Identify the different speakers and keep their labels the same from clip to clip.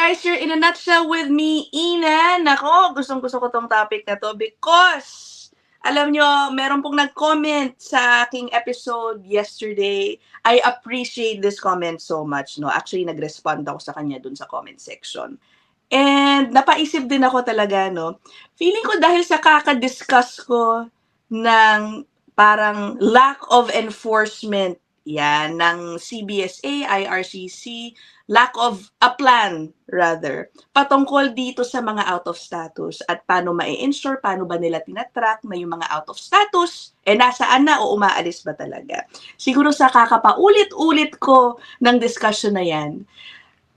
Speaker 1: guys, you're in a nutshell with me, Ina. Nako, gustong-gusto ko tong topic na to because alam nyo, meron pong nag-comment sa aking episode yesterday. I appreciate this comment so much, no? Actually, nag-respond ako sa kanya dun sa comment section. And napaisip din ako talaga, no? Feeling ko dahil sa kaka-discuss ko ng parang lack of enforcement yan, ng CBSA, IRCC, lack of a plan, rather, patungkol dito sa mga out of status at paano ma-ensure, paano ba nila tinatrack na yung mga out of status, nasaan na o umaalis ba talaga. Siguro sa kakapaulit-ulit ko ng discussion na yan,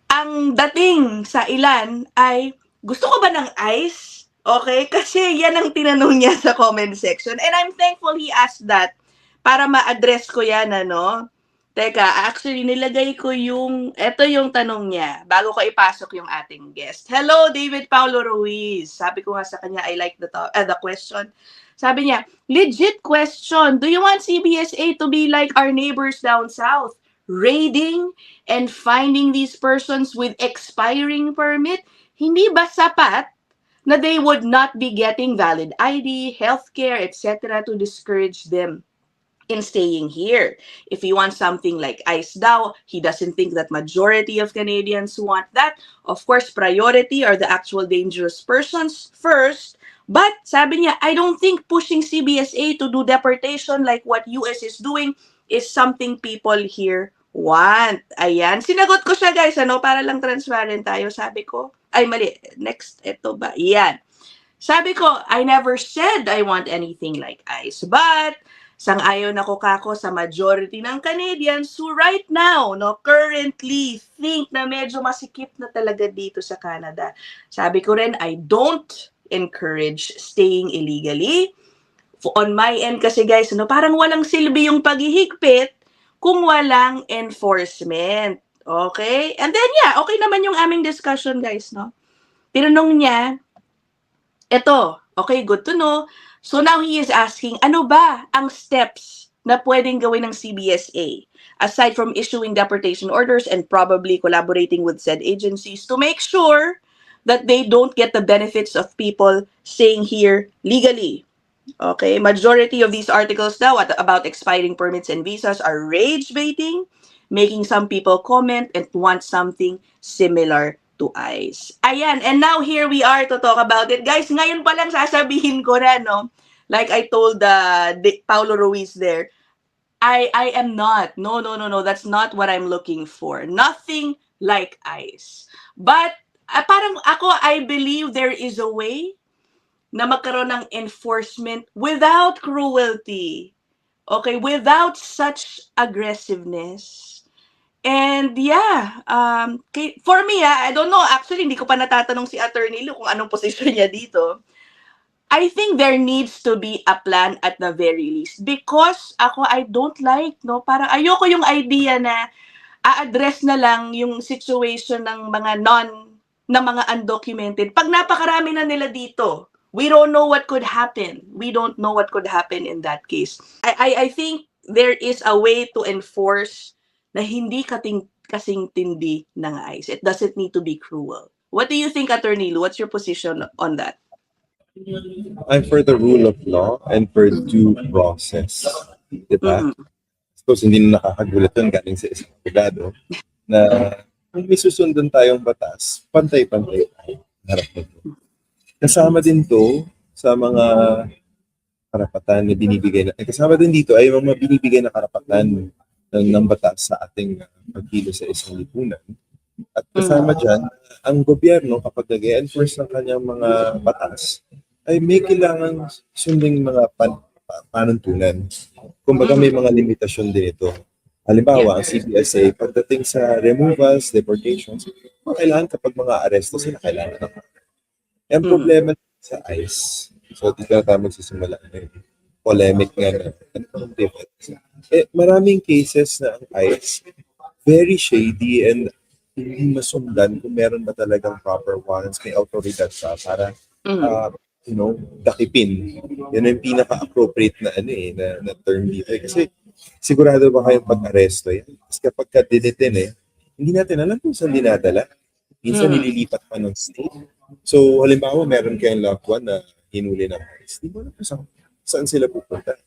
Speaker 1: ang dating sa ilan ay, gusto ko ba ng ice? Okay? Kasi yan ang tinanong niya sa comment section. And I'm thankful he asked that para ma-address ko yan, ano? Teka, actually, nilagay ko eto yung tanong niya, bago ko ipasok yung ating guest. Hello, David Paulo Ruiz. Sabi ko nga sa kanya, I like the question. Sabi niya, legit question, do you want CBSA to be like our neighbors down south? Raiding and finding these persons with expiring permit? Hindi ba sapat na they would not be getting valid ID, healthcare, etc. to discourage them in staying here? If you want something like ICE daw, he doesn't think that majority of Canadians want that. Of course, priority are the actual dangerous persons first. But sabi niya, I don't think pushing CBSA to do deportation like what US is doing is something people here want. Ayan. Sinagot ko siya, guys, para lang transparent tayo. Sabi ko, ay mali, next, ito ba? Yan. Sabi ko, I never said I want anything like ICE, but sang-ayon ako kako sa majority ng Canadians who right now, currently think na medyo masikip na talaga dito sa Canada. Sabi ko rin, I don't encourage staying illegally. On my end kasi, guys, parang walang silbi yung paghihigpit kung walang enforcement. Okay? And then, okay naman yung aming discussion, guys, no? Tinanong niya, okay, good to know. So now he is asking, ano ba ang steps na pwedeng gawin ng CBSA aside from issuing deportation orders and probably collaborating with said agencies to make sure that they don't get the benefits of people staying here legally? Okay, majority of these articles now about expiring permits and visas are rage baiting, making some people comment and want something similar to ICE. Ayan, and now here we are to talk about it. Guys, ngayon pa lang sasabihin ko na, no? Like I told Paulo Ruiz there, I am not. No, that's not what I'm looking for. Nothing like ICE. But parang ako, I believe there is a way na magkaroon ng enforcement without cruelty. Okay, without such aggressiveness. And for me, I don't know, actually, hindi ko pa natatanong si Attorney Lu kung anong posisyon niya dito. I think there needs to be a plan at the very least. Because ako, I don't like, parang ayoko yung idea na a-address na lang yung situation ng mga mga undocumented. Pag napakarami na nila dito, we don't know what could happen. We don't know what could happen in that case. I think there is a way to enforce na hindi kasing tindi ng ICE. It doesn't need to be cruel. What do you think, Attorney Lu? What's your position on that?
Speaker 2: I'm for the rule of law and for due process. Diba? Suppose hindi na nakakagulat yun galing sa isang abogado na kung may susundan tayong batas, pantay-pantay tayo. Kasama din to sa mga karapatan na binibigay kasama din dito ay mga binibigay na karapatan ng batas sa ating pagkilos sa isang lipunan. At kasama dyan, ang gobyerno kapag nag-enforce ng kanyang mga batas, ay may kailangan sunding mga panuntunan. Kumbaga may mga limitasyon din ito. Halimbawa, ang CBSA, pagdating sa removals, deportations, kailangan kapag mga aresto sila, kailangan ng ang problema sa ICE, so dito na tayo magsisimula polemic nga maraming cases na ang ICE very shady and hindi masundan kung meron ba talagang proper warrants, may autoridad sa para dakipin. Yan ang pinaka-appropriate na na term dito. Kasi sigurado ba kayong pag-aresto yan? Kasi kapag ka-dinitin hindi natin alam kung saan dinadala. Minsan nililipat pa ng state. So, halimbawa, meron kayong loved one na hinuli ng ICE. Di mo alam kung saan sila pupunta.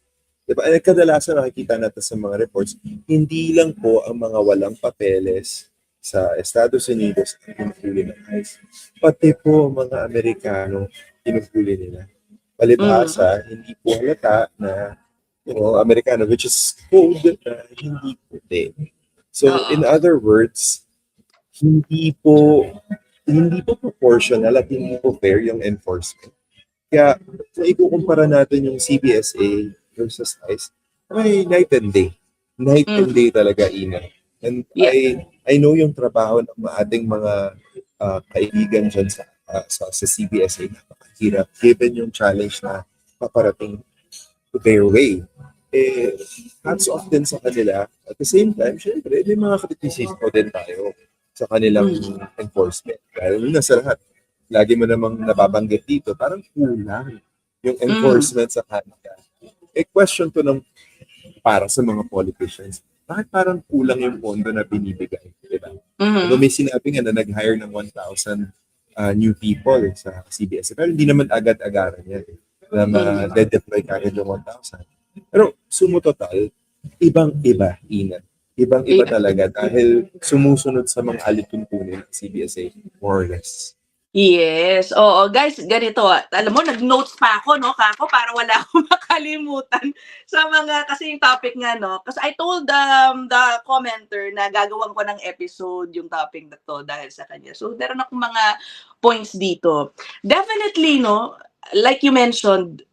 Speaker 2: Diba? At kadalasan nakikita natin sa mga reports, hindi lang po ang mga walang papeles sa Estados Unidos ang hinuhuli ng ICE. Pati po ang mga Amerikano hinuhuli nila. Palibhasa, hindi po halata na Amerikano, which is code na hindi puti. So, in other words, hindi po proportional at hindi po fair yung enforcement. Kaya, kung ikukumpara natin yung CBSA versus ICE, may night and day. Night and day talaga, Ina. And I know yung trabaho ng ating mga kaibigan dyan sa CBSA, napakahirap given yung challenge na paparating to their way. Hats off din sa kanila. At the same time, syempre, may mga criticism din tayo sa kanilang enforcement. Dahil nasa lahat, lagi mo namang nababanggit dito, parang kulang yung enforcement sa Canada. Question to para sa mga politicians, bakit parang kulang yung pondo na binibigay? Diba? May sinabi nga na nag-hire ng 1,000 new people sa CBS. Pero hindi naman agad-agaran yan. Na ma-deploy kagad yung 1,000. Pero sumutotal, ibang-iba, Ina. Ibang-iba talaga dahil sumusunod sa mga alituntunin ng CBSA, more or less.
Speaker 1: Yes. Oo, guys, ganito. Alam mo, nag-notes pa ako, no, Kako, para wala akong makalimutan sa mga, kasi yung topic nga, no. Kasi I told the commenter na gagawin ko ng episode yung topic na to dahil sa kanya. So, meron akong mga points dito. Definitely, no, like you mentioned,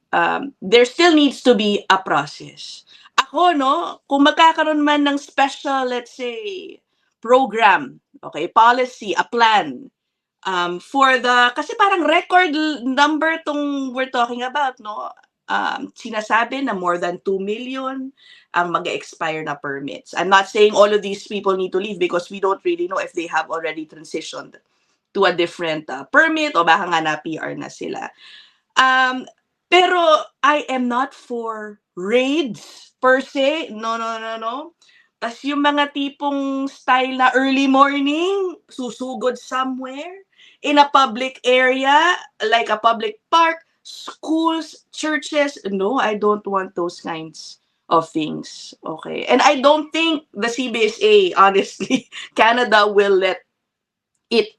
Speaker 1: there still needs to be a process. Ako, no, kung magkakaroon man ng special, let's say, program, okay, policy, a plan, for the, kasi parang record number tong we're talking about, no? Sinasabi na more than 2 million ang mag-expire na permits. I'm not saying all of these people need to leave because we don't really know if they have already transitioned to a different permit o baka nga na PR na sila. Pero I am not for raids per se. No. Tas yung mga tipong style na early morning, susugod somewhere in a public area, like a public park, schools, churches. No, I don't want those kinds of things. Okay. And I don't think the CBSA, honestly, Canada will let it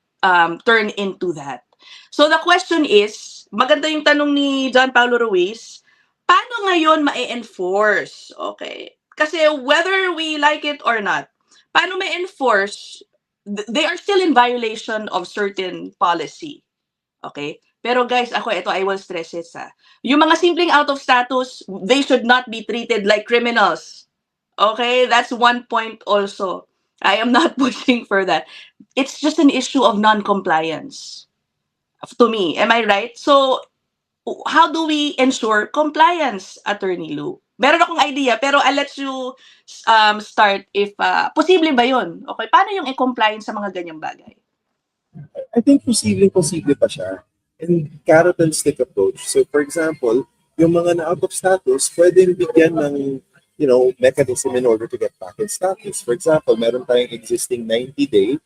Speaker 1: turn into that. So the question is, maganda yung tanong ni John Paulo Ruiz, paano ngayon ma-enforce? Okay. Kasi whether we like it or not, paano ma-enforce? They are still in violation of certain policy. Okay? Pero guys, I will stress it yung mga simpleng out of status, they should not be treated like criminals. Okay? That's one point also. I am not pushing for that. It's just an issue of non-compliance. To me, am I right? So, how do we ensure compliance, Attorney Lou? Meron akong idea, pero I'll let you start if posible ba yun? Okay, paano yung i-compliance sa mga ganyang bagay?
Speaker 2: I think posible pa siya. And carrot and stick approach. So for example, yung mga na-out of status, pwedeng bigyan ng mechanism in order to get back in status. For example, meron tayong existing 90-day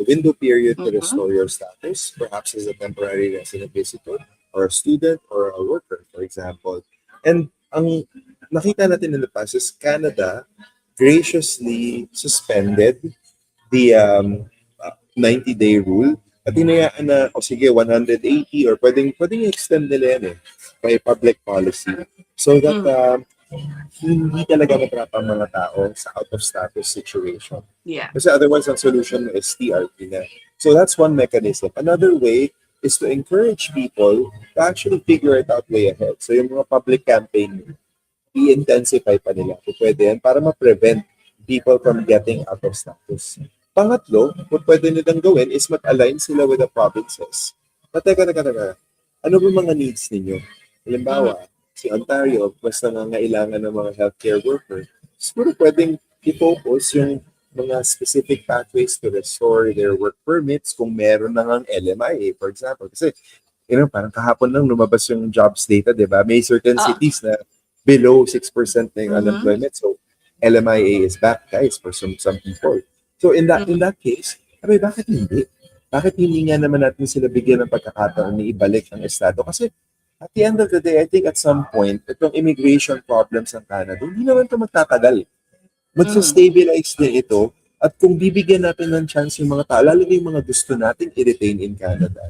Speaker 2: window period to restore your status, perhaps as a temporary resident visitor, or a student, or a worker, for example. And ang nakita natin in the past is Canada graciously suspended the 90-day rule at hinayaan na, sige, 180 or pwedeng extend nila yan by public policy so that hindi talaga matrap ang mga tao sa out-of-status situation.
Speaker 1: Yeah.
Speaker 2: Kasi otherwise, ang solution is TRP na. So that's one mechanism. Another way is to encourage people to actually figure it out way ahead. So yung mga public campaign, i-intensify pa nila kung pwede yan para ma-prevent people from getting out of status. Pangatlo, kung pwede nilang gawin is mag-align sila with the provinces. Teka. Ano ba mga needs ninyo? Halimbawa, si Ontario, mas nangangailangan ng mga healthcare worker. Siguro pwedeng i-focus yung mga specific pathways to restore their work permits kung meron na ng LMIA, for example. Kasi, parang kahapon lang lumabas yung jobs data, di ba? May certain cities na below 6% na yung unemployment. So, LMIA is back, guys, for some people. So, in that case, bakit hindi? bakit hindi nga naman natin sila bigyan ng pagkakataon na ibalik ang estado? Kasi at the end of the day, I think at some point, itong immigration problems ng Canada, hindi naman ito magtatagal. Magsa-stabilize din ito. At kung bibigyan natin ng chance yung mga tao, lalo na yung mga gusto nating i-retain in Canada,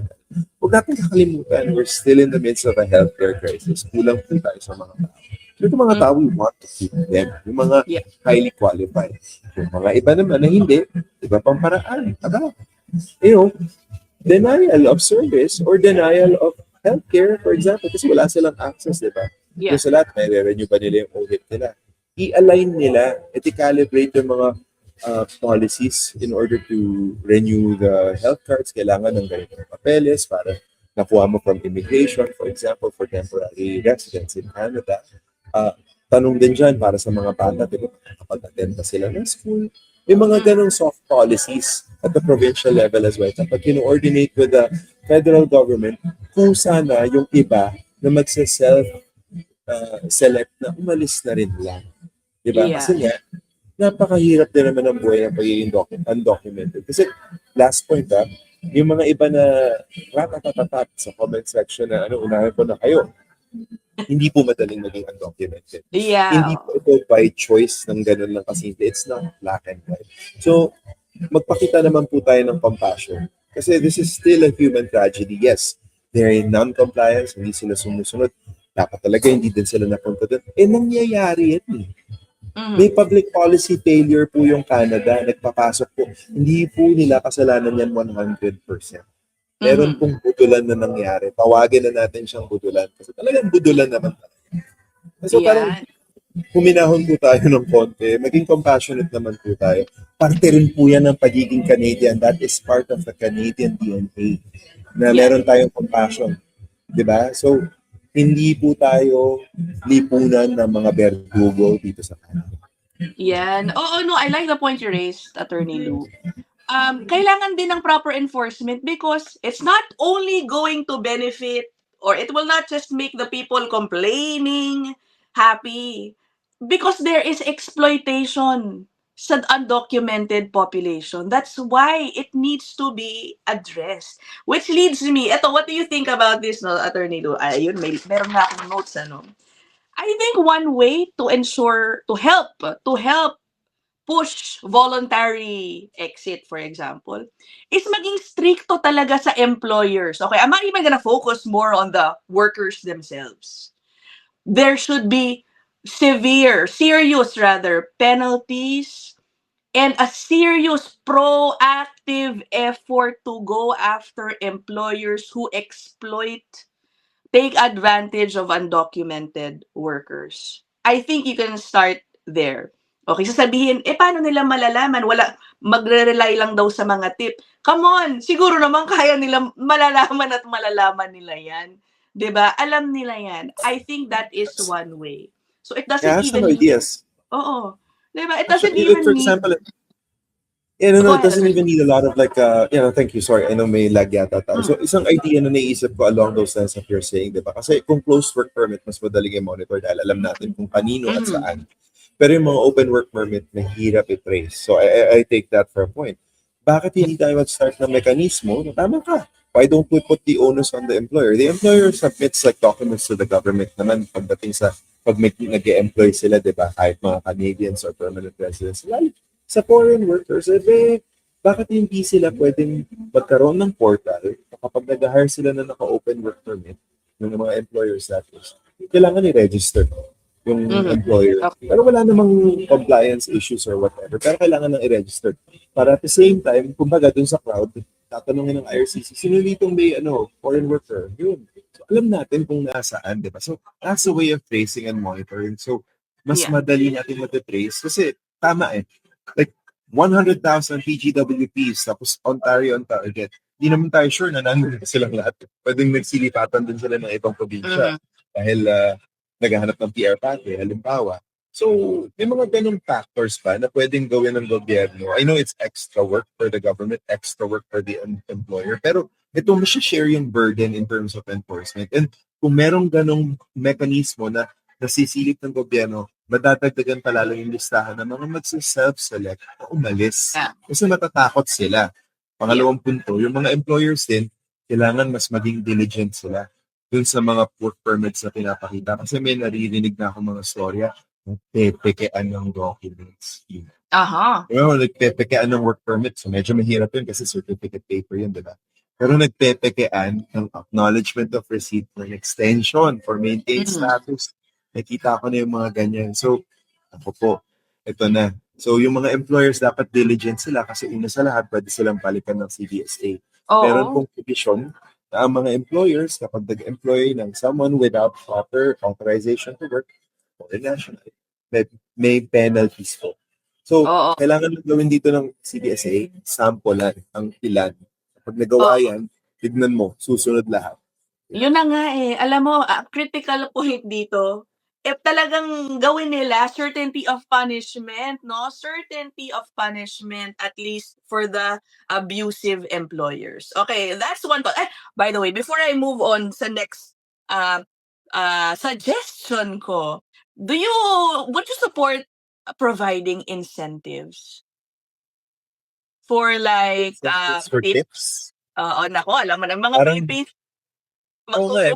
Speaker 2: huwag natin kakalimutan, we're still in the midst of a healthcare crisis. Kulang po tayo sa mga tao. So, yung mga tao, we want to keep them. Yung mga highly qualified. Yung mga iba naman na hindi, iba pang paraan. Aba, denial of service or denial of healthcare, for example, kasi wala silang access, di ba?
Speaker 1: Yeah.
Speaker 2: Yung sa lahat, may renew ba nila yung OHIP nila? I-align nila, i-calibrate yung mga policies in order to renew the health cards. Kailangan ng ganitong papeles para nakuha mo from immigration, for example, for temporary residents in Canada. Tanong din dyan para sa mga bata, diba, kapag-attend pa sila ng school. May mga ganong soft policies at the provincial level as well. Kapag kino-ordinate with the federal government, kung sana yung iba na magsa-self-select na umalis na rin lang. Diba?
Speaker 1: Yeah.
Speaker 2: Kasi nga, napakahirap din naman ang buhay ng pagiging undocumented. Kasi last point yung mga iba na ratatatat sa comment section na unahin ko na kayo, hindi po madaling maging undocumented.
Speaker 1: Yeah.
Speaker 2: Hindi po ito by choice ng ganun lang kasi it's not black and white. So, magpakita naman po tayo ng compassion. Kasi this is still a human tragedy. Yes, they're in non-compliance, hindi sila sumusunod. Dapat talaga hindi din sila napunta doon. Nangyayari yan. May public policy failure po yung Canada. Nagpapasok po. Hindi po nila kasalanan yan 100%. Meron pong budulan na nangyari. Tawagin na natin siyang budulan. Kasi talagang budulan naman. So parang huminahon po tayo ng konti. Maging compassionate naman po tayo. Parte rin po yan ng pagiging Canadian. That is part of the Canadian DNA. Na meron tayong compassion. Diba? So, hindi po tayo lipunan ng mga berdugo dito sa Canada.
Speaker 1: Yan. No, I like the point you raised, Attorney Lou. Kailangan din ng proper enforcement because it's not only going to benefit or it will not just make the people complaining happy because there is exploitation sa undocumented population. That's why it needs to be addressed. Which leads me, what do you think about this, Attorney Lou? Ayun, meron na akong notes, I think one way to ensure, to help push voluntary exit, for example, is maging stricto talaga sa employers. Okay, I'm not even gonna focus more on the workers themselves. There should be serious penalties and a serious proactive effort to go after employers who take advantage of undocumented workers. I think you can start there. Okay, sasabihin, paano nila malalaman? Magre-rely lang daw sa mga tip. Come on, siguro naman kaya nila malalaman nila yan. 'Di ba? Alam nila yan. I think that is one way. So it doesn't even need...
Speaker 2: ideas.
Speaker 1: Oo. 'Di ba? It doesn't even
Speaker 2: for
Speaker 1: need...
Speaker 2: example, it doesn't even need a lot of thank you, sorry, I know may lag yata tayo. So, isang idea na naisip ko along those lines of you're saying, diba? Kasi kung closed work permit, mas madaling i-monitor dahil alam natin kung kanino at saan. Pero yung mga open work permit, mahirap i-trace. So, I take that for a point. Bakit hindi tayo mag-start ng mekanismo? Tama ka. Why don't we put the onus on the employer? The employer submits documents to the government naman pagdating sa pag nag-e-employ sila, diba? Kahit mga Canadians or permanent residents. Lalo sa foreign workers, bakit hindi sila pwedeng magkaroon ng portal kapag nag-hire sila na naka-open work permit ng mga employers natin? Kailangan i-register yung employer.
Speaker 1: Okay.
Speaker 2: Pero wala namang compliance issues or whatever. Pero kailangan nang i-register. Para at the same time, kumbaga dun sa crowd, tatanungin ng IRCC, sino ditong may foreign worker? Yun. So, alam natin kung nasaan, di ba? So, that's a way of tracing and monitoring. So, mas madali natin matitrace. Kasi, tama 100,000 PGWPs, tapos Ontario on target. Di naman tayo sure na nandun silang lahat. Pwedeng nagsilipatan din sila ng ibang probinsya. Dahil naghahanap ng PR pathway, halimbawa. So, may mga ganung factors pa na pwedeng gawin ng gobyerno. I know it's extra work for the government, extra work for the employer, pero ito share yung burden in terms of enforcement. And kung merong ganung mekanismo na nasisilip ng gobyerno, madadagdagan palalo yung listahan ng mga magsa-self-select o umalis. Kasi matatakot sila. Pangalawang punto, yung mga employers din, kailangan mas maging diligent sila dun sa mga work permits na pinapakita. Kasi may naririnig na akong mga storya, nagpepekean ng documents.
Speaker 1: Aha.
Speaker 2: Nagpepekean ng work permit. So medyo mahirap yun kasi certificate paper yun, di ba? Pero nagpepekean ng acknowledgement of receipt ng extension for maintained status. Nakita ko na yung mga ganyan. So, ako po, ito na. So, yung mga employers dapat diligent sila kasi una sa lahat, pwede silang palitan ng CDSA. Meron pong provision na ang mga employers, kapag nag-employ ng someone without proper authorization to work, foreign national, may penalties po. So, kailangan lang gawin dito ng CDSA, sampulan ang ilan. Kapag nagawa yan, tignan mo, susunod lahat.
Speaker 1: Yun na nga eh. Alam mo, critical point dito, if talagang gawin nila certainty of punishment, no? Certainty of punishment, at least for the abusive employers. Okay, that's one thought. By the way, before I move on sa next suggestion ko, would you support providing incentives for like
Speaker 2: For
Speaker 1: tips?
Speaker 2: tips?
Speaker 1: Nako, alam mo na mga
Speaker 2: Parang-
Speaker 1: Philippines,
Speaker 2: Oo nga eh,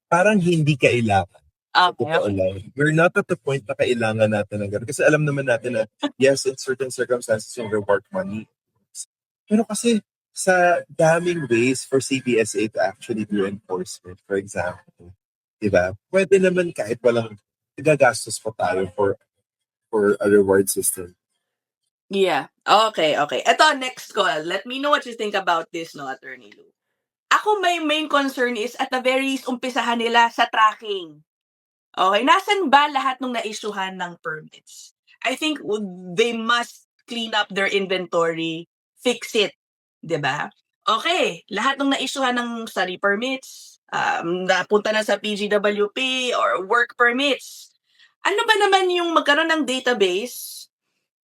Speaker 2: parang hindi kailangan.
Speaker 1: Okay.
Speaker 2: We're not at the point na kailangan natin ng ganun. Kasi alam naman natin na, yes, in certain circumstances, yung reward money. Pero kasi, sa daming ways for CBSA to actually do enforcement, for example, diba? Pwede naman kahit walang gagastos pa tayo for a reward system.
Speaker 1: Yeah. Okay. Ito, next call. Let me know what you think about this, no, Attorney Lou. Ako, my main concern is at the very umpisahan nila sa tracking. Okay, nasan ba lahat ng na-issuehan ng permits? I think they must clean up their inventory, fix it, 'di ba? Okay, lahat ng na-issuehan ng study permits, napunta na sa PGWP or work permits. Ano ba naman yung magkaroon ng database?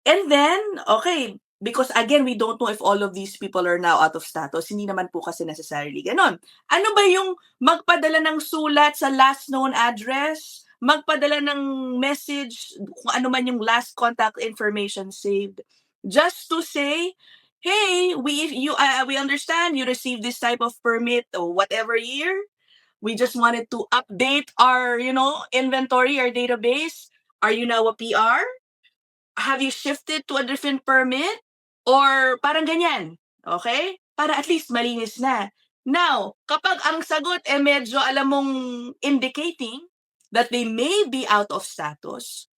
Speaker 1: And then, okay, because again, we don't know if all of these people are now out of status. Hindi naman po kasi necessarily ganon. Ano ba yung magpadala ng sulat sa last known address? Magpadala ng message, kung ano man yung last contact information saved. Just to say, hey, we understand you received this type of permit or whatever year. We just wanted to update our, inventory, our database. Are you now a PR? Have you shifted to a different permit? Or parang ganyan. Okay? Para at least malinis na. Now, kapag ang sagot medyo alam mong indicating that they may be out of status,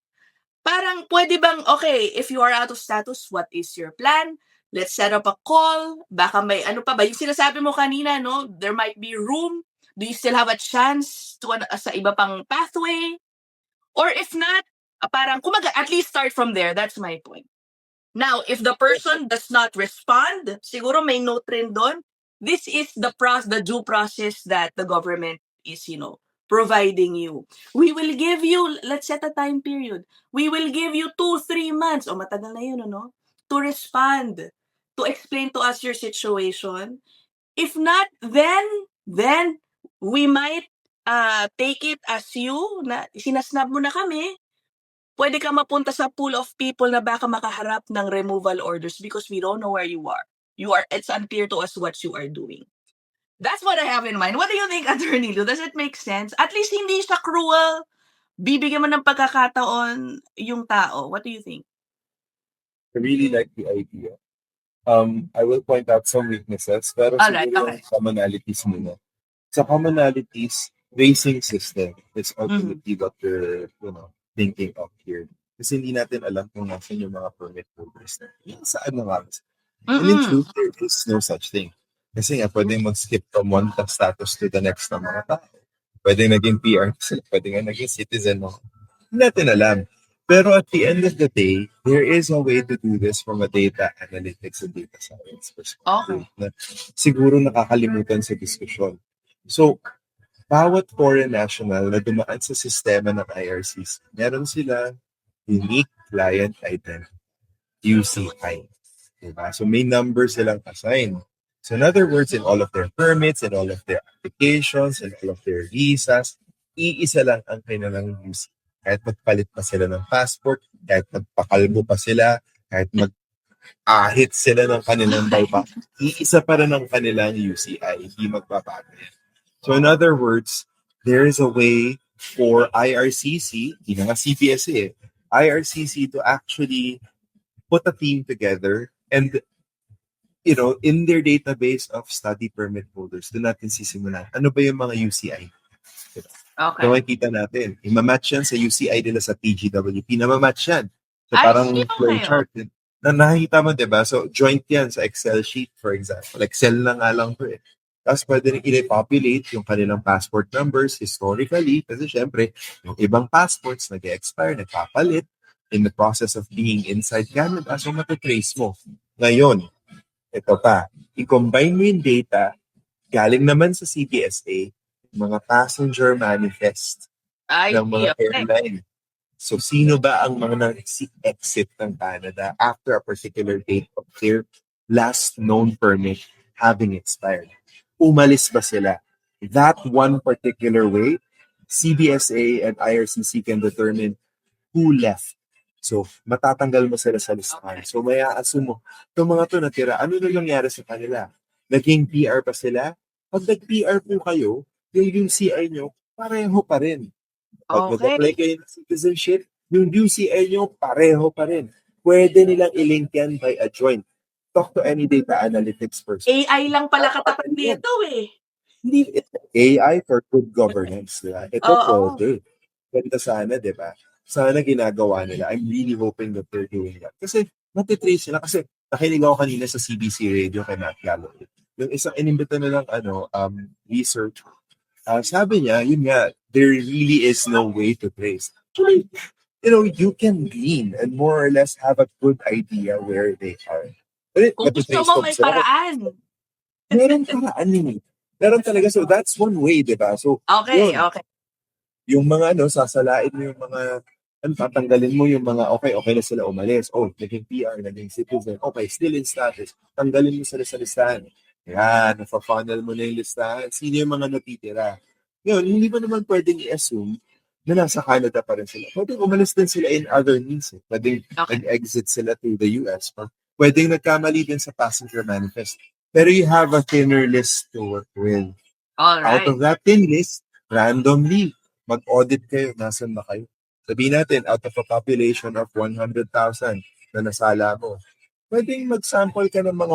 Speaker 1: parang pwede bang, okay, if you are out of status, what is your plan? Let's set up a call. Baka may ano pa ba? Yung sinasabi mo kanina, no? There might be room. Do you still have a chance to sa iba pang pathway? Or if not, parang kumaga, at least start from there. That's my point. Now, if the person does not respond, siguro may note rin doon. This is the due process that the government is, providing you. We will give you, let's set a time period. We will give you 2-3 months, matagal na yun, to respond, to explain to us your situation. If not, then we might take it as you, na sinasnab mo na kami, pwede ka mapunta sa pool of people na baka makaharap ng removal orders because we don't know where you are. It's unclear to us what you are doing. That's what I have in mind. What do you think, Attorney Lou? Does it make sense? At least hindi siya cruel. Bibigyan mo ng pagkakataon yung tao. What do you think?
Speaker 2: I really like the idea. I will point out some weaknesses, pero
Speaker 1: Alright,
Speaker 2: siguro
Speaker 1: okay.
Speaker 2: commonalities muna. Sa commonalities, racing system is ultimately what we're, thinking of here. Kasi hindi natin alam kung nasan yung mga permit holders na. Saan na nga. And in truth, there is no such thing. Kasi nga, pwedeng mag-skip from one status to the next ng mga tao. Pwedeng naging PR sila, pwedeng naging citizen mo. Hindi natin alam. Pero at the end of the day, there is a way to do this from a data analytics and data science perspective.
Speaker 1: Okay.
Speaker 2: Na siguro nakakalimutan sa diskusyon. So, bawat foreign national na dumaan sa sistema ng IRCC, meron sila unique client identity, UCI. Diba? So, may number silang assign. So, in other words, in all of their permits, in all of their applications, in all of their visas, iisa lang ang kanilang UCI. Kahit magpalit pa sila ng passport, kahit magpakalbo pa sila, kahit ahit sila ng kanilang bypass, iisa pa rin ang kanilang UCI, hindi magbabago yan. So in other words, there is a way for IRCC, hindi na nga CPSA, IRCC to actually put a team together and in their database of study permit holders, doon natin sisimulan. Ano ba yung mga UCI?
Speaker 1: Okay.
Speaker 2: So makikita natin, imamatch yan sa UCI nila sa PGWP, namamatch yan. So
Speaker 1: I
Speaker 2: parang
Speaker 1: see,
Speaker 2: flow
Speaker 1: okay.
Speaker 2: chart. Na nakikita mo, diba? So joint yan sa Excel sheet, for example. Excel na nga lang to eh. Tapos pwede rin i-populate yung kanilang passport numbers historically kasi syempre, yung ibang passports nag-expire, nagpapalit in the process of being inside Canada. So matitrace mo. Ngayon, ito pa, i-combine mo yung data galing naman sa CBSA, mga passenger manifest
Speaker 1: I
Speaker 2: ng
Speaker 1: see,
Speaker 2: mga
Speaker 1: okay.
Speaker 2: airline. So, sino ba ang mga nag-exit ng Canada after a particular date of their last known permit having expired? Umalis ba sila? That one particular way, CBSA and IRCC can determine who left. So, matatanggal mo sila sa listahan.
Speaker 1: Okay.
Speaker 2: So, may assume mo, itong mga to natira, ano na nangyari sa kanila? Naging PR pa sila? Pag nag-PR po kayo, yung UCI nyo, pareho pa rin. Pag nag-apply
Speaker 1: Okay.
Speaker 2: kayo ng citizenship, yung UCI nyo, pareho pa rin. Pwede nilang i-link yan by a joint. Talk to any data analytics person.
Speaker 1: AI lang pala katapat dito eh.
Speaker 2: Hindi, AI for good governance. Diba? Ito
Speaker 1: Oo.
Speaker 2: pwede. Ganda sana, di ba? Sana ginagawa nila. I'm really hoping that they're doing that. Kasi matitrace sila. Kasi nakinig ako kanina sa CBC Radio kay Matt Galloway. Yung isang inimbita nilang research. Sabi niya, yun nga, there really is no way to trace. Actually, you can glean and more or less have a good idea where they are. But
Speaker 1: Kung gusto mo, may paraan.
Speaker 2: Meron paraan yun. Meron talaga. So that's one way, di ba? So,
Speaker 1: Okay,
Speaker 2: yun.
Speaker 1: okay.
Speaker 2: Yung mga sasalain mo yung mga, tatanggalin mo yung mga, okay na sila umalis. Oh, naging PR, naging citizen. Okay, still in status. Tanggalin mo sila sa listahan. Yan, nafa-funnel mo na yung listahan. Sino yung mga natitira? Yun, hindi mo naman pwedeng i-assume na nasa Canada pa rin sila. Pwedeng umalis din sila in other means. Pwedeng
Speaker 1: Okay.
Speaker 2: nag-exit sila to the US. Pwedeng nagkamali din sa passenger manifest. Pero you have a thinner list to work with.
Speaker 1: All
Speaker 2: Out
Speaker 1: right.
Speaker 2: of that thin list, randomly, mag-audit kayo, nasan na kayo. Sabihin natin, out of a population of 100,000 na nasala mo, pwedeng mag-sample ka ng mga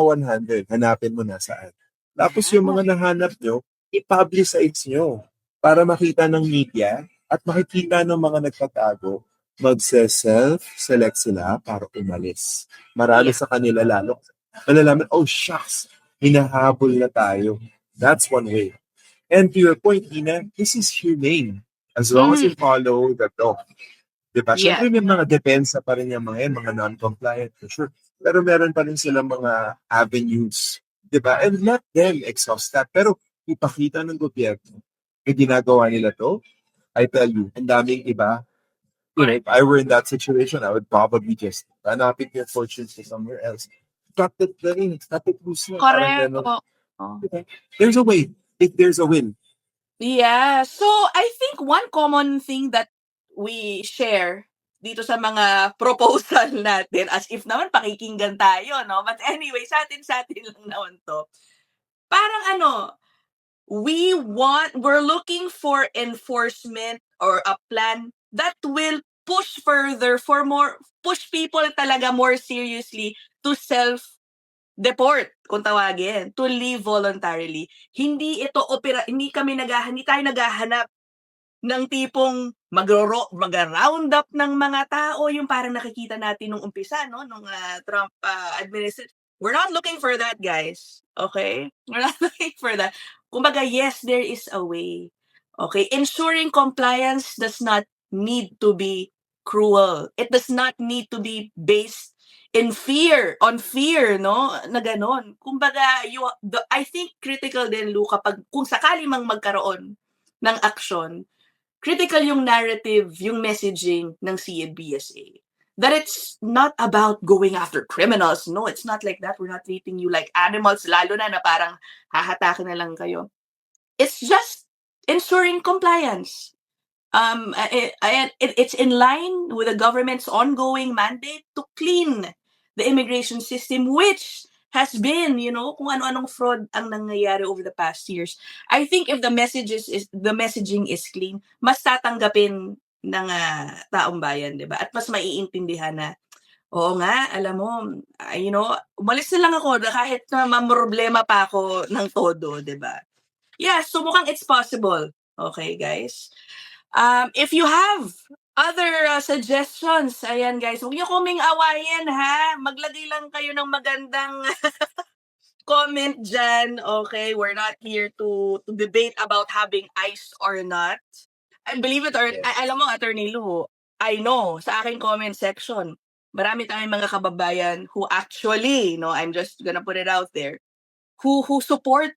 Speaker 2: 100, hanapin mo nasaan. Tapos yung mga nahanap nyo, i-publicize nyo para makita ng media at makikita ng mga nagtatago, magse-self-select sila para umalis. Marami
Speaker 1: Yeah.
Speaker 2: sa kanila lalo. Malalaman, oh shucks, hinahabol na tayo. That's one way. And to your point, Ina, this is humane. As long as you follow the law. Diba?
Speaker 1: Yeah.
Speaker 2: Siyempre may mga depensa pa rin yung mga non-compliant, for sure. Pero meron pa rin silang mga avenues. Diba? And let them exhaust that. Pero ipakita ng gobyerno na ginagawa nila to, I tell you, ang daming iba. If I were in that situation, I would probably just hanapin your fortunes to somewhere else. Cut it loose na. Parang
Speaker 1: Correct.
Speaker 2: gano'n.
Speaker 1: Oh.
Speaker 2: There's a way. If there's a win.
Speaker 1: Yeah. So, I think one common thing that we share dito sa mga proposal natin, as if naman pakikinggan tayo, no? But anyway, sa atin lang naman to. Parang we're looking for enforcement or a plan that will push further push people talaga more seriously to self-deport, kung tawagin, to leave voluntarily. Hindi tayo naghahanap ng tipong mag-round up ng mga tao, yung parang nakikita natin nung umpisa, no, nung Trump administration. We're not looking for that, guys. Okay? We're not looking for that. Kumbaga, yes, there is a way. Okay? Ensuring compliance does not need to be cruel. It does not need to be based on fear, no? Na ganon. Kumbaga, I think critical din, Lu, kung sakali mang magkaroon ng aksyon, critical yung narrative, yung messaging ng CNBSA. That it's not about going after criminals. No, it's not like that. We're not treating you like animals, lalo na parang hahatakin na lang kayo. It's just ensuring compliance. It's in line with the government's ongoing mandate to clean the immigration system, which has been, kung ano-anong fraud ang nangyayari over the past years. I think if the messaging is clean, mas tatanggapin ng taong bayan, 'di ba? At mas maiintindihan na, oo nga, alam mo, umalis na lang ako na kahit na mamroblema pa ako ng todo, 'di ba? Yeah, so mukhang it's possible. Okay, guys? If you have other suggestions, ayan guys, huwag niyo kaming awayin ha. Maglagay lang kayo ng magandang comment dyan, okay? We're not here to debate about having ICE or not. And believe it or
Speaker 2: Yes.
Speaker 1: alam mo, Attorney Lu, I know, sa aking comment section, marami tayong mga kababayan who actually, I'm just gonna put it out there, who support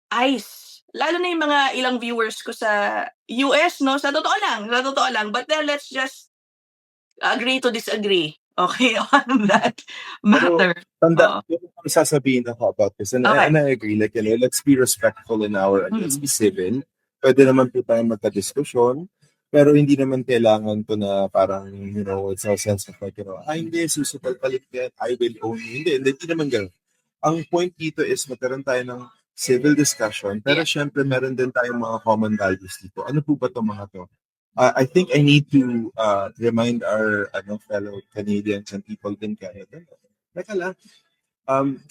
Speaker 1: ICE. Lalo na yung mga ilang viewers ko sa US, sa totoo lang. But then let's just agree to disagree, okay, on that matter.
Speaker 2: Tanda, yung sasabihin ako about this, and
Speaker 1: Okay.
Speaker 2: I agree, like, let's be respectful in let's be civil. Pwede naman po tayong magka-diskusyon, pero hindi naman kailangan to na parang, it's a sense of like, hindi, susunod palit yan, I will own you. Hindi naman ganun. Ang point dito is magkaroon tayo ng civil discussion, pero syempre meron din tayong mga common values dito. Ano po ba itong mga to? I think I need to remind our fellow Canadians and people in Canada. Teka lang,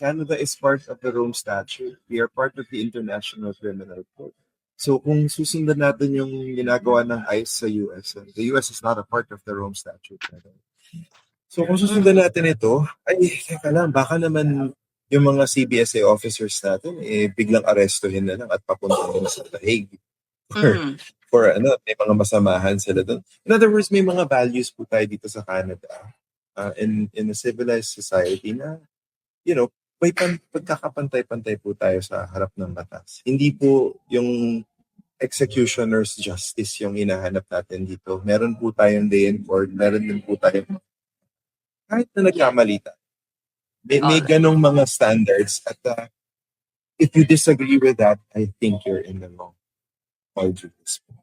Speaker 2: Canada is part of the Rome Statute. We are part of the International Criminal Court. So kung susundan natin yung ginagawa ng ICE sa US, the US is not a part of the Rome Statute. So kung susundan natin ito, ay, teka lang, baka naman yung mga CBSA officers natin, biglang arestuhin na lang at papunta na sa The Hague. For may mga masamahan sila doon. In other words, may mga values po tayo dito sa Canada in a civilized society na, may pagkakapantay-pantay po tayo sa harap ng batas. Hindi po yung executioner's justice yung hinahanap natin dito. Meron po tayong day in court, meron din po tayong kahit na nagkamali tayo. May ganong mga standards at if you disagree with that, I think you're in the wrong. All due respect.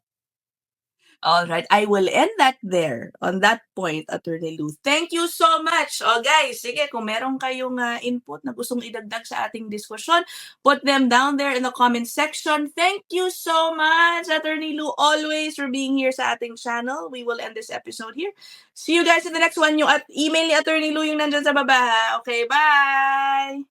Speaker 1: All right, I will end that there on that point, Attorney Lu. Thank you so much. Guys, sige, kung meron kayong input na gustong idagdag sa ating diskusyon, put them down there in the comment section. Thank you so much, Attorney Lu, always for being here sa ating channel. We will end this episode here. See you guys in the next one. Yung email ni Attorney Lu yung nandyan sa baba. Okay, bye!